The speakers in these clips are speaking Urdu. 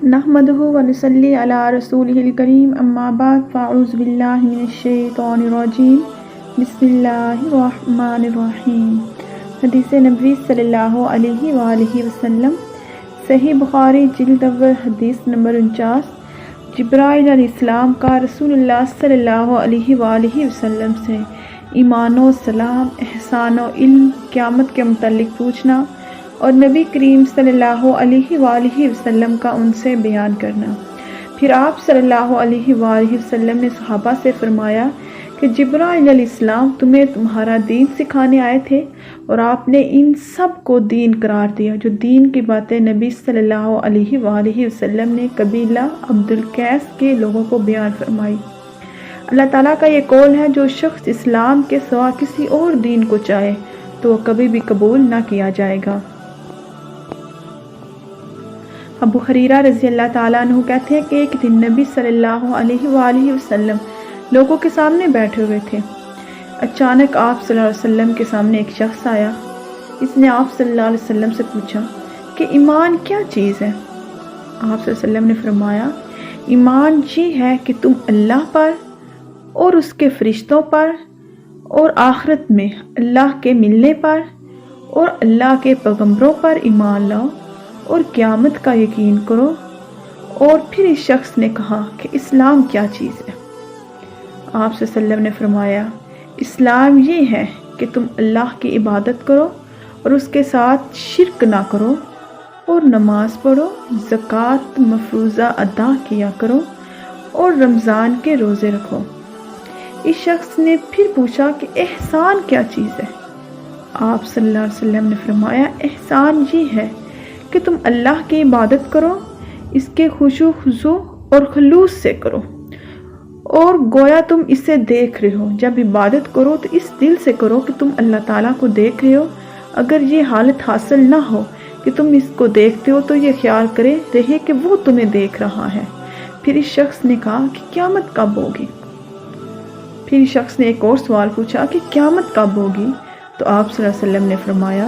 نحمده ونصلي على رسوله الكريم اما بعد فاعوذ باللہ من الشیطان الرجیم بسم اللہ الرحمن الرحیم۔ حدیث نبوی صلی اللہ علیہ وآلہ وسلم، صحیح بخاری جلد اول حدیث نمبر 49۔ جبرائیل علیہ السلام کا رسول اللہ صلی اللہ علیہ وآلہ وسلم سے ایمان و سلام، احسان و علم، قیامت کے متعلق پوچھنا اور نبی کریم صلی اللہ علیہ وآلہ وسلم کا ان سے بیان کرنا۔ پھر آپ صلی اللہ علیہ وآلہ وسلم نے صحابہ سے فرمایا کہ جبرائیل علیہ السلام تمہیں تمہارا دین سکھانے آئے تھے اور آپ نے ان سب کو دین قرار دیا جو دین کی باتیں نبی صلی اللہ علیہ وآلہ وسلم نے قبیلہ عبد القیس کے لوگوں کو بیان فرمائی۔ اللہ تعالیٰ کا یہ قول ہے، جو شخص اسلام کے سوا کسی اور دین کو چاہے تو وہ کبھی بھی قبول نہ کیا جائے گا۔ ابو ہریرہ رضی اللہ تعالیٰ عنہ کہتے ہیں کہ ایک دن نبی صلی اللہ علیہ وآلہ وسلم لوگوں کے سامنے بیٹھے ہوئے تھے۔ اچانک آپ صلی اللہ علیہ وسلم کے سامنے ایک شخص آیا۔ اس نے آپ صلی اللہ علیہ وسلم سے پوچھا کہ ایمان کیا چیز ہے؟ آپ صلی اللہ علیہ وسلم نے فرمایا، ایمان یہ ہے کہ تم اللہ پر اور اس کے فرشتوں پر اور آخرت میں اللہ کے ملنے پر اور اللہ کے پیغمبروں پر ایمان لاؤ اور قیامت کا یقین کرو۔ اور پھر اس شخص نے کہا کہ اسلام کیا چیز ہے؟ آپ صلی اللہ علیہ وسلم نے فرمایا، اسلام یہ ہے کہ تم اللہ کی عبادت کرو اور اس کے ساتھ شرک نہ کرو اور نماز پڑھو، زکوٰۃ مفروضہ ادا کیا کرو اور رمضان کے روزے رکھو۔ اس شخص نے پھر پوچھا کہ احسان کیا چیز ہے؟ آپ صلی اللہ علیہ وسلم نے فرمایا، احسان یہ ہے کہ تم اللہ کی عبادت کرو، اس کے خشوع خضوع اور خلوص سے کرو، اور گویا تم اسے دیکھ رہے ہو۔ جب عبادت کرو تو اس دل سے کرو کہ تم اللہ تعالیٰ کو دیکھ رہے ہو۔ اگر یہ حالت حاصل نہ ہو کہ تم اس کو دیکھتے ہو تو یہ خیال کرے رہے کہ وہ تمہیں دیکھ رہا ہے۔ پھر اس شخص نے کہا کہ قیامت کب ہوگی؟ پھر اس شخص نے ایک اور سوال پوچھا کہ قیامت کب ہوگی؟ تو آپ صلی اللہ علیہ وسلم نے فرمایا،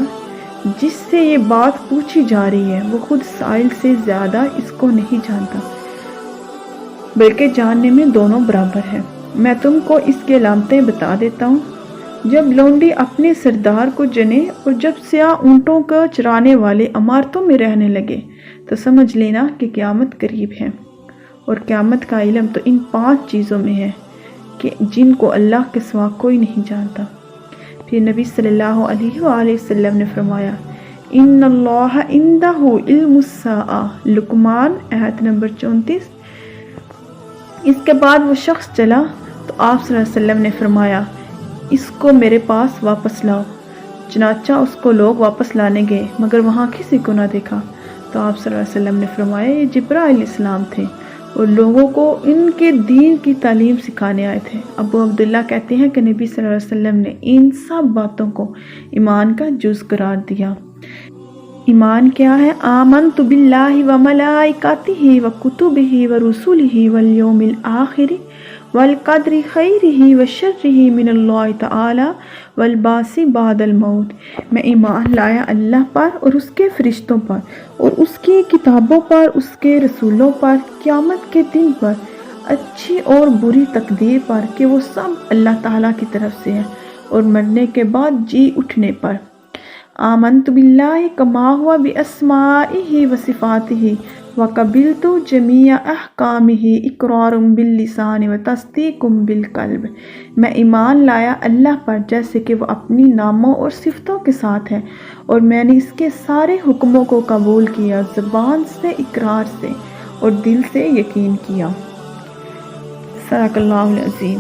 جس سے یہ بات پوچھی جا رہی ہے وہ خود سائل سے زیادہ اس کو نہیں جانتا، بلکہ جاننے میں دونوں برابر ہیں۔ میں تم کو اس کی علامتیں بتا دیتا ہوں۔ جب لونڈی اپنے سردار کو جنے اور جب سیاہ اونٹوں کو چرانے والے عمارتوں میں رہنے لگے تو سمجھ لینا کہ قیامت قریب ہے۔ اور قیامت کا علم تو ان 5 چیزوں میں ہے کہ جن کو اللہ کے سوا کوئی نہیں جانتا۔ پھر نبی صلی اللہ علیہ وآلہ وسلم نے فرمایا، ان اللہ عندہ علم الساعہ، لقمان آیت نمبر 34۔ اس کے بعد وہ شخص چلا تو آپ صلی اللہ علیہ وسلم نے فرمایا، اس کو میرے پاس واپس لاؤ۔ چنانچہ اس کو لوگ واپس لانے گئے مگر وہاں کسی کو نہ دیکھا۔ تو آپ صلی اللہ علیہ وسلم نے فرمایا، یہ جبرائیل علیہ السلام تھے اور لوگوں کو ان کے دین کی تعلیم سکھانے آئے تھے۔ ابو عبداللہ کہتے ہیں کہ نبی صلی اللہ علیہ وسلم نے ان سب باتوں کو ایمان کا جز قرار دیا۔ ایمان کیا ہے؟ آمنت باللہ وملائکتہ وکتبہ ورسلہ والیوم الآخر والقدر خیرہ وشرہ من اللہ تعالی والبعث بعد الموت۔ میں ایمان لایا اللہ پر اور اس کے فرشتوں پر اور اس کی کتابوں پر، اس کے رسولوں پر، قیامت کے دن پر، اچھی اور بری تقدیر پر کہ وہ سب اللہ تعالیٰ کی طرف سے ہے، اور مرنے کے بعد جی اٹھنے پر۔ آمنت باللہ کما ہوا باسمائہ وصفاتہ وقبلت جمیع احکامہ اقرار باللسان وتصدیق بالقلب۔ میں ایمان لایا اللہ پر جیسے کہ وہ اپنی ناموں اور صفتوں کے ساتھ ہے، اور میں نے اس کے سارے حکموں کو قبول کیا، زبان سے، اقرار سے اور دل سے یقین کیا۔ صدق اللہ العظیم۔